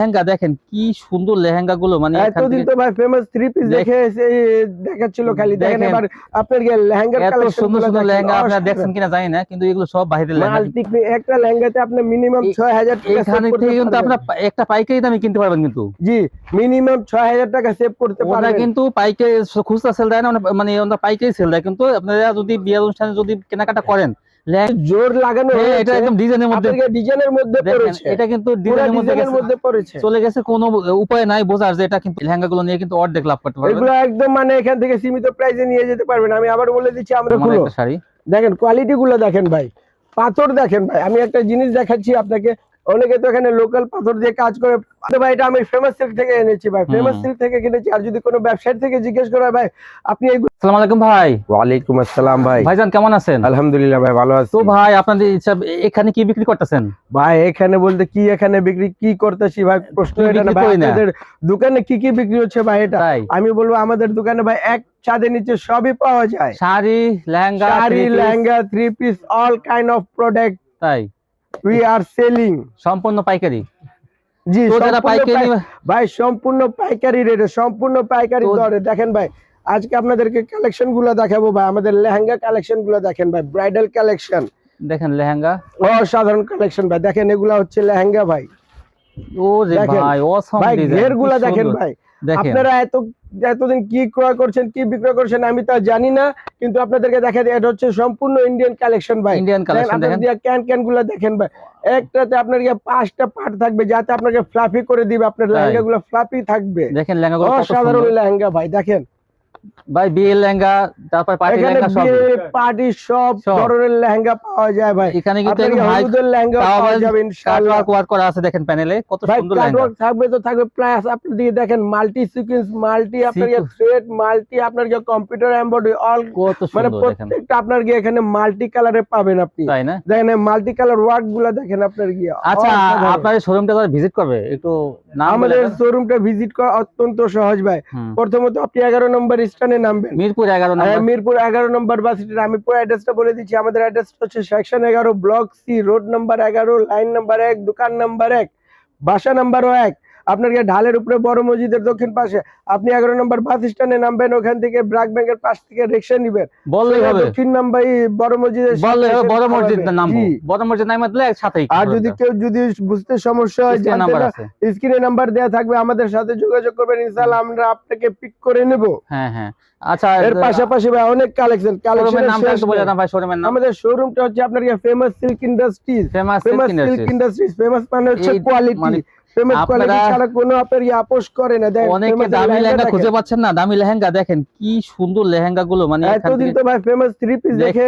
লেহেঙ্গা দেখেন কি সুন্দর লেহেঙ্গা গুলো, মানে এতদিন তো ভাই ফেমাস থ্রি পিস দেখে দেখাচ্ছিল খালি। দেখেন এবার আপনার লেহেঙ্গার এত কালেকশন সুন্দর সুন্দর লেহেঙ্গা আপনারা দেখছেন কিনা জানি না, কিন্তু এগুলো সব বাইরের লেহেঙ্গা। একটা লেহেঙ্গাতে আপনি মিনিমাম 6000 টাকা এখানে থেকে কিন্তু আপনারা একটা পাইকারি দামে কিনতে পারবেন, কিন্তু জি মিনিমাম 6000 টাকা সেভ করতে ওরা পারবেন। কিন্তু পাইকারি খুচরা সেল দেয় না, মানে ওরা পাইকারি সেল দেয়। কিন্তু আপনারা যদি বিয়ে অনুষ্ঠানে যদি কেনাকাটা করেন, জোর লাগানো এটা একদম ডিজাইনের মধ্যে পড়েছে, এটা কিন্তু ডিজাইনের মধ্যে পড়েছে, চলে গেছে। কোনো উপায় নাই বোঝার যে এটা কিন্তু লেহেঙ্গা গুলো নিয়ে কিন্তু অর্ধেক লাভ করতে পারবেন। এগুলো একদম মানে এখান থেকে সীমিত প্রাইসে নিয়ে যেতে পারবেন। আমি আবার বলে দিচ্ছি, আমরা একটা শাড়ি দেখেন কোয়ালিটি গুলো দেখেন ভাই, পাথর দেখেন ভাই। আমি একটা জিনিস দেখাচ্ছি আপনাকে, অনেকে তো এখানে লোকাল পাথর দিয়ে কাজ করে ভাই, এটা আমি ফেমাস সিল্ক থেকে এনেছি ভাই, ফেমাস সিল্ক থেকে কিনেছি। আর যদি কোনো ব্যবসায়ী থেকে জিজ্ঞেস করা ভাই আপনি আসসালামু আলাইকুম ভাই। ওয়ালাইকুম আসসালাম ভাই। ভাইজান কেমন আছেন? আলহামদুলিল্লাহ ভাই, ভালো আছি। তো ভাই আপনাদের এখানে কি বিক্রি করতেছেন? ভাই এখানে বলতে কি, এখানে বিক্রি কি করতেছি ভাই, প্রশ্ন এটা না ভাই। আপনাদের দোকানে কি কি বিক্রি হচ্ছে ভাই, এটা আমি বলবো। আমাদের দোকানে ভাই এক ছাদের নিচে সবই পাওয়া যায়, sari, lehenga, three piece, all kind of product. তাই উই আর সেলিং সম্পূর্ণ পাইকারি। জি পাইকারি ভাই, সম্পূর্ণ পাইকারি রেটে, সম্পূর্ণ পাইকারি দরে। দেখেন ভাই আজকে আপনাদেরকে কালেকশন গুলো দেখাবো ভাই, আমাদের লেহেঙ্গা কালেকশন গুলো দেখেন ভাই, ব্রাইডাল কালেকশন দেখেন, লেহেঙ্গা অসাধারণ কালেকশন ভাই। দেখেন এগুলা হচ্ছে লেহেঙ্গা ভাই। ও রে ভাই, অসম ভাই ডিজাইন ঘের গুলা দেখেন ভাই। আপনারা এতদিন কি ক্রয় করছেন, কি বিক্রয় করছেন আমি তা জানি না, কিন্তু আপনাদেরকে দেখা দিই, এটা হচ্ছে সম্পূর্ণ ইন্ডিয়ান কালেকশন ভাই। ইন্ডিয়ান কালেকশন দেখেন, ক্যান গুলা দেখেন ভাই, একটাতে আপনার 5টা পার্ট থাকবে, যাতে আপনাকে ফ্লাফি করে দিবে। আপনার লেহেঙ্গা গুলো ফ্লাফি থাকবে। দেখেন লেহেঙ্গা গুলো অসাধারণ লেহেঙ্গা ভাই। দেখেন ভাই বিয়ের লেহেঙ্গা, তারপর পার্টি লেহেঙ্গা, সব পার্টি সব ধরনের লেহেঙ্গা পাওয়া যায় ভাই। এখানে কিন্তু হলুদের লেহেঙ্গা পাওয়া যাবে ইনশাআল্লাহ। ওয়ার্ক করা আছে দেখেন প্যানেলে, কত সুন্দর লেহেঙ্গা থাকবে। তো থাকবে প্লাস আপনি দিয়ে দেখেন মাল্টি সিকোয়েন্স, মাল্টি আপনার থ্রেড, মাল্টি আপনার কম্পিউটার এমব্রয়ডারি, অল মানে প্রত্যেকটা আপনার গিয়ে এখানে মাল্টি কালারে পাবেন আপনি, তাই না? দেখেন মাল্টি কালার ওয়ার্ক গুলা দেখেন আপনার গিয়ে। আচ্ছা আপনার শোরুমটা ভিজিট করবে একটু, আমাদের শোরুমটা ভিজিট করা অত্যন্ত সহজ ভাই। প্রথমত আপনি 11 নম্বর স্থানে নামবেন, মিরপুর 11 নম্বর বাস স্ট্যান্ড। আমি পুরো অ্যাড্রেসটা বলে দিচ্ছি। আমাদের অ্যাড্রেস হচ্ছে section 11, block C, road number 11, line number 1, দোকান নাম্বার 1, বাসা নাম্বার 1। আপনার ঢালের উপরে বড় মসজিদের দক্ষিণ পাশে। আপনি 11 নম্বর বাস স্ট্যান্ডে নামবেন, ওখান থেকে ব্র্যাক ব্যাংকের পাশ থেকে রিকশা নিবেন, বললেই হবে দক্ষিণ নাম্বার বড় মসজিদের, বড় মসজিদ নামবো, বড় মসজিদ নামলে একসাথেই। আর যদি কেউ বুঝতে সমস্যা হয়, স্ক্রিনে নাম্বার দেয়া থাকবে, আমাদের সাথে যোগাযোগ করবেন, ইনশাআল্লাহ আমরা আপনাকে পিক করে নেব। হ্যাঁ হ্যাঁ। আচ্ছা এর পাশাপাশি ভাই অনেক কালেকশন নামটা একটু বলে দাও ভাই শোরুমের নাম। আমাদের শোরুমটা হচ্ছে আপনার ফেমাস সিল্ক ইন্ডাস্ট্রিজ। ফেমাস মানে হচ্ছে কোয়ালিটি, ফেমাস কোয়ালিটি ছাড়া কোনো আপনার আপোষ করে না। দেখেন অনেকে দামি লেহেঙ্গা খুঁজে পাচ্ছেন না, দামি লেহেঙ্গা দেখেন কি সুন্দর লেহেঙ্গা গুলো, মানে এতদিন তো ভাই ফেমাস থ্রি পিস দেখে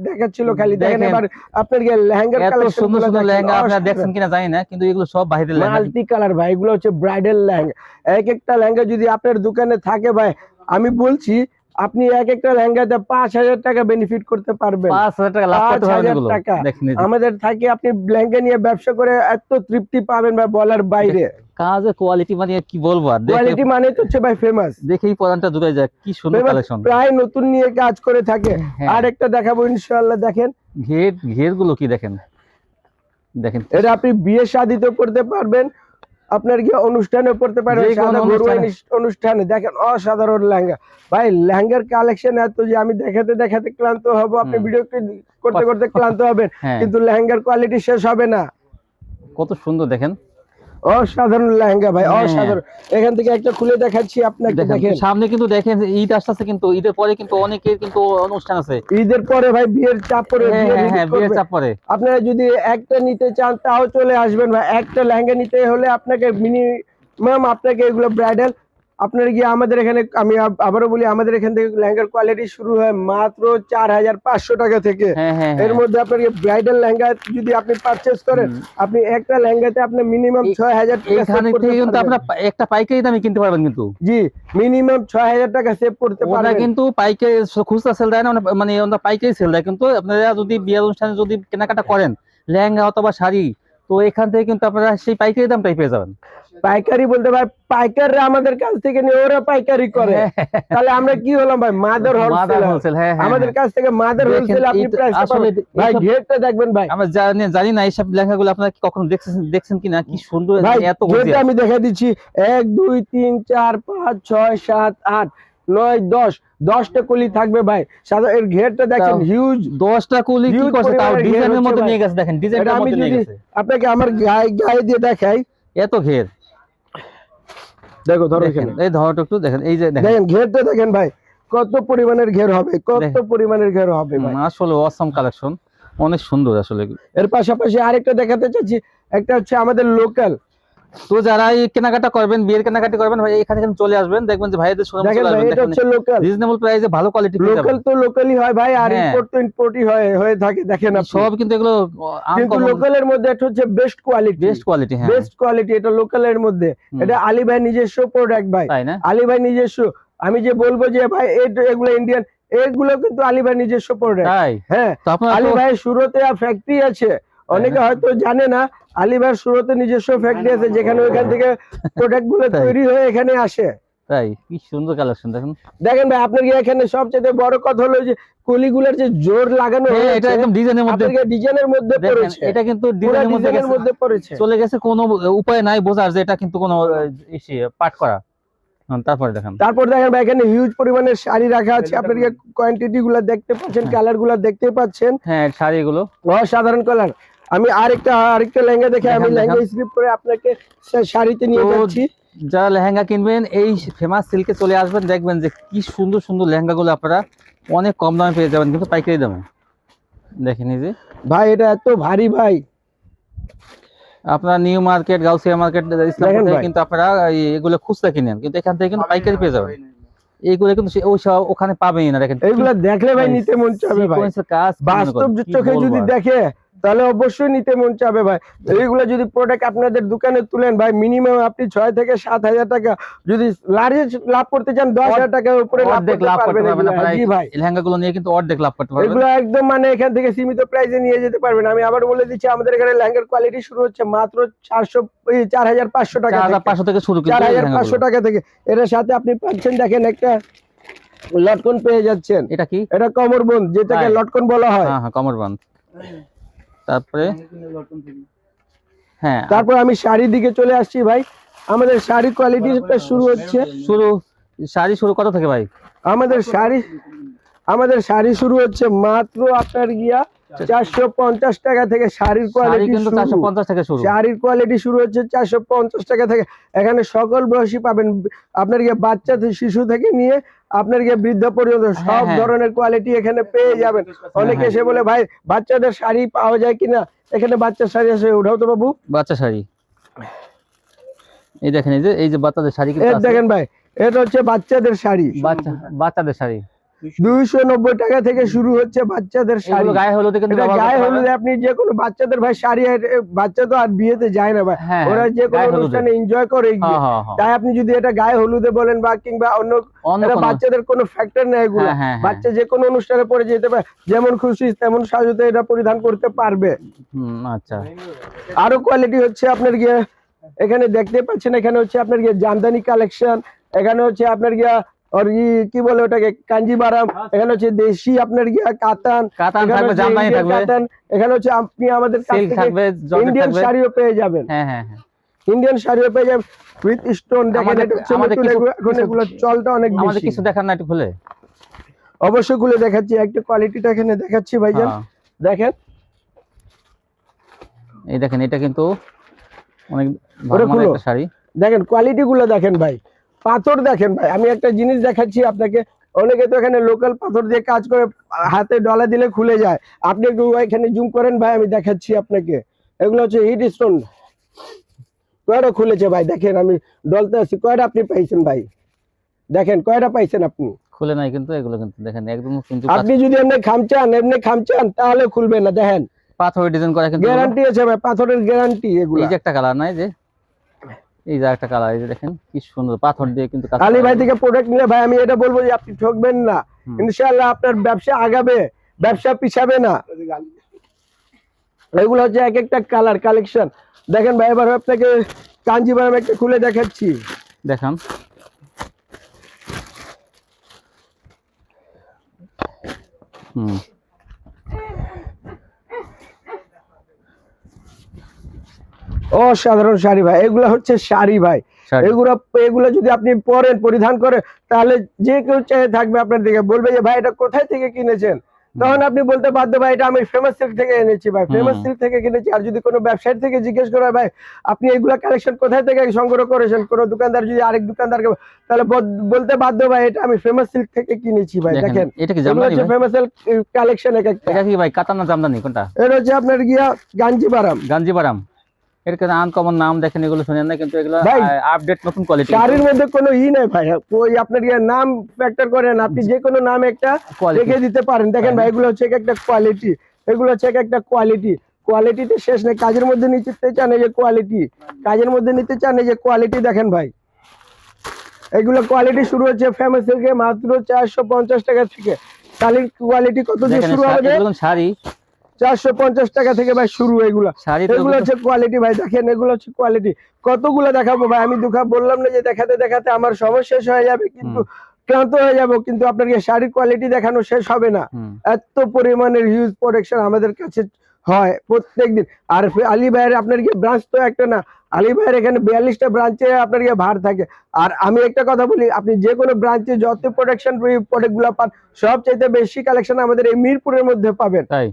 দেখাচ্ছিল খালি। দেখেন এবার আপনার লেহেঙ্গার কালেকশন, সুন্দর সুন্দর লেহেঙ্গা আপনারা দেখছেন কিনা জানি না, কিন্তু এগুলো সব বাইরের লেহেঙ্গা, মাল্টি কালার ভাই। এগুলো হচ্ছে ব্রাইডাল লেহেঙ্গা। এক একটা লেহেঙ্গা যদি আপনার দোকানে থাকে ভাই, আমি বলছি আপনি এক একটা লেহেঙ্গাতে 5000 টাকা বেনিফিট করতে পারবেন। 5000 টাকা লাভ করতে পারবেন এগুলো। আমাদের থাকে আপনি লেহেঙ্গা নিয়ে ব্যবসা করে এত তৃপ্তি পাবেন ভাই বলার বাইরে। কাজের কোয়ালিটি মানে কি বলবো, আর কোয়ালিটি মানে তো হচ্ছে ভাই ফেমাস। দেখেই পরানটা জুড়ে যায়, কি সুন্দর কালেকশন। প্রায় নতুন নিয়ে কাজ করে থাকে। আর একটা দেখাবো ইনশাআল্লাহ। দেখেন ঘের গুলো কি দেখেন, দেখেন এটা আপনি বিয়ে শাদিতে করতে পারবেন, আপনার কি অনুষ্ঠানে পড়তে পারবেন, অনুষ্ঠানে। দেখেন অসাধারণ লেহেঙ্গা ভাই। লেহেঙ্গার কালেকশন এত যে আমি দেখাতে দেখাতে ক্লান্ত হব, আপনি ভিডিও করতে করতে ক্লান্ত হবেন, কিন্তু লেহেঙ্গার কোয়ালিটি শেষ হবে না। কত সুন্দর দেখেন, অসাধারণ লেহেঙ্গা ভাই, অসাধারণ। এখান থেকে একটা খুলে দেখাচ্ছি আপনাকে। দেখেন সামনে কিন্তু দেখেন ঈদ আসছে, কিন্তু ঈদের পরে কিন্তু অনেকের কিন্তু অনুষ্ঠান আছে। ঈদের পরে ভাই বিয়ের চাপ পরে, বিয়ের চাপ পরে। আপনারা যদি একটা নিতে চান তাও চলে আসবেন ভাই। একটা লেহেঙ্গা নিতে হলে আপনাকে মিনিমাম আপনাকে এগুলো ব্রাইডাল আপনার গিয়ে আমাদের এখানে, আমি আবারও বলি, আমাদের এখান থেকে লেহেঙ্গার কোয়ালিটি শুরু হয় মাত্র 4500 টাকা থেকে। এর মধ্যে আপনার ব্রাইডাল লেহেঙ্গা যদি আপনি পারচেজ করেন, আপনি একটা লেহেঙ্গাতে আপনি মিনিমাম 6000 টাকা এখানে থেকে কিন্তু আপনারা একটা পাইকারি দামে কিনতে পারবেন, কিন্তু জি মিনিমাম 6000 টাকা সেভ করতে পারবেন। ওরা কিন্তু পাইকারি খুচরা সেল দেয় না, মানে ওরা পাইকারি সেল দেয়। কিন্তু আপনারা যদি বিয়ে অনুষ্ঠানে যদি কেনাকাটা করেন লেহেঙ্গা অথবা শাড়ি, তো তো এখান থেকে কিন্তু আপনারা সেই পাইকারি দামটাই পেয়ে যাবেন। পাইকারি বলতে ভাই পাইকাররা আমাদের কাছ থেকে নিয়ে ওরা পাইকারি করে, তাহলে আমরা কি হলাম ভাই? Mother mother wholesale. হোলসেল, হ্যাঁ আমাদের কাছ থেকে মাদার দেখেন, হোলসেল আপনি এইটা প্রাইস আসলে ভাই এইসব- ঘেরটা দেখবেন ভাই। আমরা জানি না এইসব লেহেঙ্গাগুলো আপনারা কি কখনো দেখছেন কিনা, কি সুন্দর ভাই এত ঘেরটা গর্জিয়াস। আমি দেখা দিচ্ছি 1 2 3 4 5 6 7 8 9 10 10টা কলি থাকবে ভাই। সাদা এর ঘেরটা দেখেন তাও হিউজ। 10টা কুলি কি Huge করছে, তাও পরিমাণের ঘের ডিজাইনের হচ্ছে মধ্যে ভাই। নিয়ে গেছে, দেখেন এটা ডিজাইনের আমি মধ্যে নিয়ে যদি গেছে, আপনাকে আমার গায়ে দিয়ে দেখাই, এত ঘের। দেখো ধরো দেখেন এখানে এই ধরো একটু দেখেন, এই যে দেখেন দেখেন ঘেরটা দেখেন ভাই কত পরিমাণের ঘের হবে, কত দেখেন। পরিমাণের ঘের হবে ভাই। আসলে অসাম কালেকশন, অনেক সুন্দর আসলে। এর পাশাপাশি আরেকটা দেখাতে চাচ্ছি, একটা হচ্ছে আমাদের লোকাল। তো যারা এই কেনাকাটা করবেন, বিয়ের কেনাকাটা করবেন ভাই, এখানে কিন্তু চলে আসবেন, দেখবেন যে ভাইদের শোরুমে দেখেন চলে ভাই আসবেন, এটা হচ্ছে লোকাল। রিজনেবল প্রাইসে ভালো কোয়ালিটি পেয়ে লোকাল যাবেন। তো লোকালই হয় ভাই, আর হ্যাঁ। ইম্পোর্ট তো ইম্পোর্টই হয়ে থাকে। দেখেন আপনি সব কিন্তু এগুলো কিন্তু লোকালের মধ্যে এটা হচ্ছে বেস্ট কোয়ালিটি। বেস্ট কোয়ালিটি, হ্যাঁ বেস্ট কোয়ালিটি এটা লোকালের মধ্যে। এটা আলী ভাই নিজস্ব প্রোডাক্ট ভাই, তাই না? আলী ভাই নিজস্ব। আমি যে বলবো যে ভাই এগুলো ইন্ডিয়ান, এগুলো কিন্তু আলী ভাই নিজস্ব প্রোডাক্ট। তাই হ্যাঁ, তো আপনারা আলী তো- ভাই সুরতে ফ্যাক্টরি আছে, অনেকে হয়তো জানে না। আলী ভাই সুরতে নিজস্ব ফ্যাক্টরি আছে, যেখানে ওইখান থেকে প্রোডাক্ট গুলো তাই। তৈরি হয়ে এখানে আসে। তাই কি সুন্দর কালেকশন দেখেন। দেখেন ভাই আপনার এখানে সবচেয়ে বড় কথা হলো যে কলিগুলার যে জোর লাগানো হ্যাঁ, এটা হয়েছে, একদম ডিজাইনের মধ্যে, আপনার ডিজাইনের মধ্যে দেখেন পড়েছে, এটা কিন্তু পুরো ডিজাইনের মধ্যে ডিজাইনের গেছে, মধ্যে পড়েছে। চলে গেছে, কোনো উপায় নাই বোঝার যে এটা কিন্তু কোনো পাট করা। তারপরে দেখেন, তারপর দেখেন ভাই এখানে হিউজ পরিমাণের শাড়ি রাখা আছে, আপনার কোয়ান্টিটি গুলা দেখতে পাচ্ছেন, কালার গুলা দেখতে পাচ্ছেন, হ্যাঁ শাড়িগুলো অসাধারণ কালার। আমি আরেকটা লেহেঙ্গা দেখে আমি দেখান, লেহেঙ্গা দেখান। স্কিপ করে আপনাকে শাড়িতে নিয়ে তো যাচ্ছি। যারা লেহেঙ্গা কিনবেন এই ফেমাস সিল্কে চলে আসবেন, দেখবেন যে কি সুন্দর সুন্দর লেহেঙ্গাগুলো আপনারা অনেক কম দামে পেয়ে যাবেন, কিন্তু পাইকারি দামে। দেখেন এই যে ভাই এটা এত ভারী ভাই, আপনারা new market, Gausia market, Islampur থেকে ভাই। কিন্তু আপনারা এগুলো খুচরা কিনেন, কিন্তু এখান থেকে কিন্তু পাইকারি পেয়ে যাবেন। এইগুলো কিন্তু ওখানে পাবেনই না। দেখেন এইগুলা দেখলে ভাই নিতে মন চাবে ভাই, সিকোয়েন্সের কাজ বাস্তব কি চোখে বলবো যদি আর। দেখে তাহলে অবশ্যই নিতে মন চাবে ভাই। এইগুলা যদি প্রোডাক্ট আপনাদের দোকানে তুলেন ভাই, মিনিমাম আপনি 6 থেকে 7 হাজার টাকা, যদি লার্জেস্ট লাভ করতে চান 10,000 টাকার উপরে লাভ অর্ধেক করতে লাভ করতে পারবেন পারবেন এগুলা। আপনারা, জি ভাই, এই লেহেঙ্গাগুলো নিয়ে কিন্তু অর্ধেক লাভ করতে পারবেন। এগুলো একদম মানে এখান থেকে সীমিত প্রাইসে নিয়ে যেতে পারবেন। আমি আবার বলে দিচ্ছি আমাদের এখানে লেহেঙ্গার কোয়ালিটি শুরু হচ্ছে মাত্র 4,500 টাকা থেকে। 4,500 থেকে শুরু, কিন্তু এই 4,500 লেহেঙ্গাগুলো। টাকা থেকে। এর সাথে আপনি পাচ্ছেন দেখেন একটা লটকন পেয়ে যাচ্ছেন, এটা কি? এটা কমরবন্ধ, যেটাকে তাই? লটকন বলা হয়। হ্যাঁ হ্যাঁ, কমর বাঁধ। তারপরে হ্যাঁ, তারপর আমি শাড়ির দিকে চলে আসছি ভাই। আমাদের শাড়ি কোয়ালিটিটা শুরু হচ্ছে, শাড়ি শুরু কত থেকে ভাই? আমাদের শাড়ি শুরু হচ্ছে মাত্র আপনার 450 টাকা থেকে। শাড়ির শাড়ি কোয়ালিটি কিন্তু 450 থেকে শুরু। শাড়ির কোয়ালিটি শুরু হচ্ছে 450 টাকা থেকে। এখানে সকল বয়সী পাবেন, আপনার বাচ্চা থেকে শিশু থেকে নিয়ে আপনার বৃদ্ধ পর্যন্ত সব হ্যাঁ। ধরনের কোয়ালিটি এখানে পেয়ে যাবেন। অনেকে এসে বলে ভাই বাচ্চাদের শাড়ি পাওয়া যায় কিনা, এখানে বাচ্চার শাড়ি আছে, উঠাও তো বাবু। বাচ্চা শাড়ি এই দেখেন, এই যে বাচ্চাদের শাড়ি কিন্তু আছে। দেখেন ভাই এটা হচ্ছে বাচ্চাদের শাড়ি, বাচ্চাদের শাড়ি 290 টাকা থেকে শুরু হচ্ছে বাচ্চাদের শাড়ি। এগুলো গায়ে হলুদে কিন্তু এটা ব্যবহার গায়ে করতে পারবেন। হলুদে আপনি যে কোনো বাচ্চাদের ভাই শাড়ি, বাচ্চা তো আর বিয়েতে যায় না ভাই, হ্যাঁ, ওরা যে কোনো গায়ে হলুদে। অনুষ্ঠানে এনজয় করে গিয়ে। হ্যাঁ, হ্যাঁ, হ্যাঁ। তাই আপনি যদি এটা গায়ে হলুদে বলেন বা কিংবা অন্য এটা কোনো- বাচ্চাদের কোনো ফ্যাক্টর নেই এগুলো। হ্যাঁ, হ্যাঁ, হ্যাঁ। বাচ্চা যে কোনো অনুষ্ঠানে পরে যেতে পারে, যেমন খুশি তেমন সাজতে এটা পরিধান করতে পারবে। আচ্ছা, আরো কোয়ালিটি হচ্ছে আপনার এখানে দেখতে পাচ্ছেন, এখানে হচ্ছে আপনার জামদানি কালেকশন, এখানে হচ্ছে আপনার আর কি বলে ওটাকে কাঞ্জিবারাম, এখানে হচ্ছে দেশি আপনার কাতান এখানে থাকবে, হচ্ছে জামদানি ইন্ডিয়ান থাকবে, কাতান, এখানে হচ্ছে আপনি আমাদের কাছ সিল্ক থেকে থাকবে, জর্জেট ইন্ডিয়ান থাকবে। শাড়িও পেয়ে যাবেন। হ্যাঁ হ্যাঁ হ্যাঁ, ইন্ডিয়ান শাড়িও পেয়ে যাবেন উইথ স্টোন। দেখেন আমাদের- এটা হচ্ছে আমাদের নতুন, কিছু- এখন এগুলো চলটা অনেক আমাদের বেশি। কিছু দেখার না একটু খুলে? অবশ্যই খুলে দেখাচ্ছি, একটা কোয়ালিটিটা এখানে দেখাচ্ছি ভাইজান। হ্যাঁ। দেখেন এই দেখেন, এটা কিন্তু অনেক ওটা ভালো মানের খুলো। একটা শাড়ি। দেখেন কোয়ালিটি গুলো দেখেন ভাই, পাথর দেখেন ভাই। আমি একটা জিনিস দেখাচ্ছি আপনাকে, অনেকে তো এখানে লোকাল পাথর দিয়ে কাজ করে, হাতে ডলা দিলে খুলে যায়। আপনি একটু এখানে জুম করেন ভাই, আমি দেখাচ্ছি আপনাকে। এগুলো হচ্ছে হিট স্টোন। কয়টা খুলেছে ভাই দেখেন, আমি ডলতে আছি। কয়টা আপনি পাইছেন ভাই? দেখেন কয়টা পাইছেন আপনি। খুলে নাই কিন্তু, এগুলো কিন্তু দেখেন একদম কিন্তু আপনি যদি এমনি খামচান তাহলে খুলবে না। দেখেন পাথরের ডিজাইন করা, কিন্তু গ্যারান্টি আছে ভাই, পাথরের গ্যারান্টি এগুলো। এই যে একটা কালার নাই, যে এই যে একটা কালার, এই যে দেখেন কি সুন্দর পাথর দিয়ে কিন্তু কাজ আলী করা। ভাই থেকে প্রোডাক্ট নিলে ভাই আমি এটা বলবো যে আপনি ঠকবেন না, ইনশাআল্লাহ আপনার ব্যবসা আগাবে, ব্যবসা পিছাবে না। এগুলো হচ্ছে এক একটা কালার কালেকশন। দেখেন ভাই, এবার আপনাকে কাঞ্জিভারাম একটা খুলে দেখাচ্ছি। দেখান। হুম, অসাধারণ শাড়ি ভাই, এগুলো হচ্ছে শাড়ি ভাই। শাড়ি। এগুলো যদি আপনি পরেন, পরিধান করেন, তাহলে যে কেউ চেয়ে থাকবে আপনার দিকে, বলবে যে ভাই এটা কোথায় থেকে কিনেছেন। তখন আপনি বলতে বাধ্য, ভাই এটা আমি ফেমাস সিল্ক থেকে এনেছি ভাই, ফেমাস সিল্ক থেকে কিনেছি। আর যদি কোনো ব্যবসায়ী থেকে জিজ্ঞেস করে ভাই আপনি এগুলা কালেকশন কোথায় থেকে সংগ্রহ করেছেন, কোনো দোকানদার যদি আরেক দোকানদারকে, তাহলে বলতে বাধ্য ভাই এটা আমি ফেমাস সিল্ক থেকে কিনেছি ভাই। দেখেন এটা কি জামদানি ভাই? ফেমাস সিল্ক কালেকশন এক একটা। এটা কি ভাই কাতান না জামদানি কোনটা? এটা হচ্ছে আপনার গিয়া গাঞ্জিভারাম। গাঞ্জিভারাম। এর কাছে আনকমন নাম দেখেন, এগুলো শুনেন না, কিন্তু এগুলো ভাই, আপডেট নতুন কোয়ালিটি। শাড়ির মধ্যে কোনো নাই ভাই, ওই আপনার নাম ফ্যাক্টর করেন, আপনি যে কোনো নাম একটা রেখে দিতে পারেন। দেখেন ভাই, এগুলো হচ্ছে একটা কোয়ালিটি, এগুলো হচ্ছে একটা কোয়ালিটি, কোয়ালিটিতে শেষ নেই। কাজের মধ্যে নিতে চান এই যে কোয়ালিটি, কাজের মধ্যে নিতে চান এই যে কোয়ালিটি। দেখেন ভাই, এগুলো কোয়ালিটি শুরু হচ্ছে ফেমাস সিল্কে মাত্র 450 টাকা থেকে। শাড়ির কোয়ালিটি কত দিয়ে শুরু হবে? শাড়ি 450 টাকা থেকে ভাই শুরু। এগুলো হচ্ছে কোয়ালিটি ভাই। দেখেন এগুলো হচ্ছে কোয়ালিটি। কতগুলো দেখাবো ভাই, আমি বললাম না যে দেখাতে দেখাতে আমার সময় শেষ হয়ে যাবে, কিন্তু ক্লান্ত হয়ে যাবো, কিন্তু আপনাকে শাড়ির কোয়ালিটি দেখানো শেষ হবে না। এত পরিমাণের হিউজ প্রোডাকশন আমাদের কাছে হয় প্রত্যেকদিন। আর আলী ভাইয়ের আপনার ব্রাঞ্চ তো একটা না, আলী ভাইয়ের এখানে 42টা ব্রাঞ্চে আপনার ভার থাকে। আর আমি একটা কথা বলি, আপনি যে কোনো ব্রাঞ্চে যত প্রোডাকশন প্রোডাক্ট গুলো পান, সবচাইতে বেশি কালেকশন আমাদের এই মিরপুরের মধ্যে পাবেন। তাই?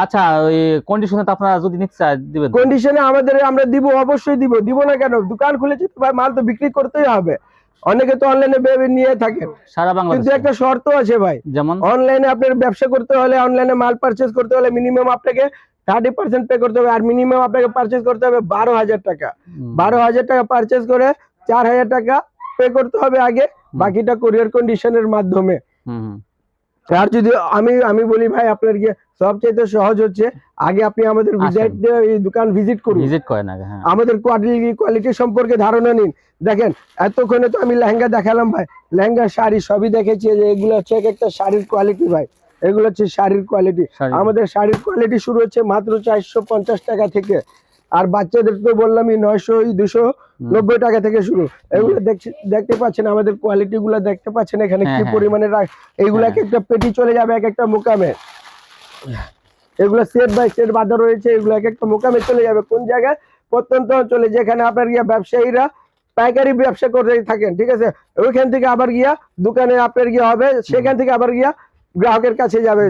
আচ্ছা, ওই কন্ডিশনে তো আপনারা যদি নিতে চান দিবেন? কন্ডিশনে আমরা দিব, অবশ্যই দিব না কেন? দোকান খুলেছি তো ভাই, মাল তো বিক্রি করতেই হবে। অনেকে তো অনলাইনে নিয়ে থাকেন সারা বাংলাদেশে, কিন্তু একটা শর্ত আছে ভাই। যেমন অনলাইনে আপনার ব্যবসা করতে হলে, অনলাইনে মাল পারচেজ করতে হলে মিনিমাম আপনাকে 30% পে করতে হবে। আর মিনিমাম আপনাকে পারচেজ করতে হবে 12,000 টাকা। 12,000 টাকা পারচেজ করে 4,000 টাকা পে করতে হবে আগে, বাকিটা কুরিয়ার কন্ডিশনের মাধ্যমে। আর যদি আমি বলি ভাই, আপনার সবচেয়ে সহজ হচ্ছে আগে আপনি আমাদের দোকান ভিজিট করুন, আমাদের কোয়ালিটি সম্পর্কে ধারণা নিন। দেখেন এতক্ষণে তো আমি লেহেঙ্গা দেখালাম ভাই, লেহেঙ্গা শাড়ি সবই দেখেছি। যে এগুলো হচ্ছে একটা শাড়ির কোয়ালিটি ভাই, এগুলো হচ্ছে শাড়ির কোয়ালিটি। আমাদের শাড়ির কোয়ালিটি শুরু হচ্ছে মাত্র 450 টাকা থেকে। আর বাচ্চাদের তো বললামই 900 290 টাকা থেকে শুরু। এগুলো দেখতে পাচ্ছেন, আমাদের কোয়ালিটি গুলো দেখতে পাচ্ছেন এখানে কি পরিমাণে এইগুলো একটা পেটি চলে যাবে এক একটা মোকামে। এগুলো সেট বাই সেট বাঁধা রয়েছে, এগুলো এক একটা মোকামে চলে যাবে কোন জায়গায়? প্রত্যন্ত অঞ্চলে, যেখানে আপনার ব্যবসায়ীরা পাইকারি ব্যবসা করে থাকেন, ঠিক আছে? ওইখান থেকে আবার দোকানে আপনার হবে, সেখান থেকে আবার গ্রাহকের কাছে যাবে,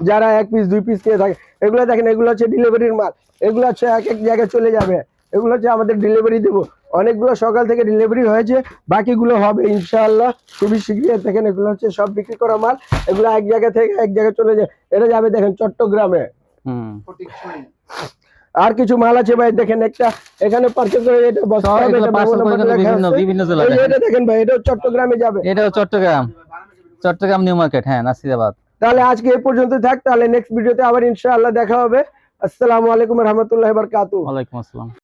যারা 1 পিস 2 পিস নিয়ে থাকে। এগুলো দেখেন, এগুলো হচ্ছে ডেলিভারির মাল, এগুলো হচ্ছে এক এক জায়গায় চলে যাবে। এগুলো হচ্ছে আমাদের ডেলিভারি দেবো। অনেকগুলো সকাল থেকে ডেলিভারি হয়েছে, বাকিগুলো হবে ইনশাআল্লাহ খুবই শীঘ্রই। দেখেন এগুলো হচ্ছে সব বিক্রি করা মাল, এগুলো এক জায়গা থেকে এক জায়গায় চলে যায়। এটা যাবে দেখেন চট্টগ্রামে। আর কিছু মাল আছে ভাই, দেখেন একটা এখানে পারচেজ করে, এটা বস্তা হবে, এটা দেখেন ভাই, এটা চট্টগ্রামে যাবে। এটাও চট্টগ্রাম নিউ মার্কেট, নাসিরাবাদ। তাহলে আজকে এই পর্যন্ত থাক, তাহলে নেক্সট ভিডিওতে আবার ইনশাআল্লাহ দেখা হবে। আসসালামু আলাইকুম ওয়া রাহমাতুল্লাহি ওয়া বারাকাতুহু। ওয়ালাইকুম আসসালাম।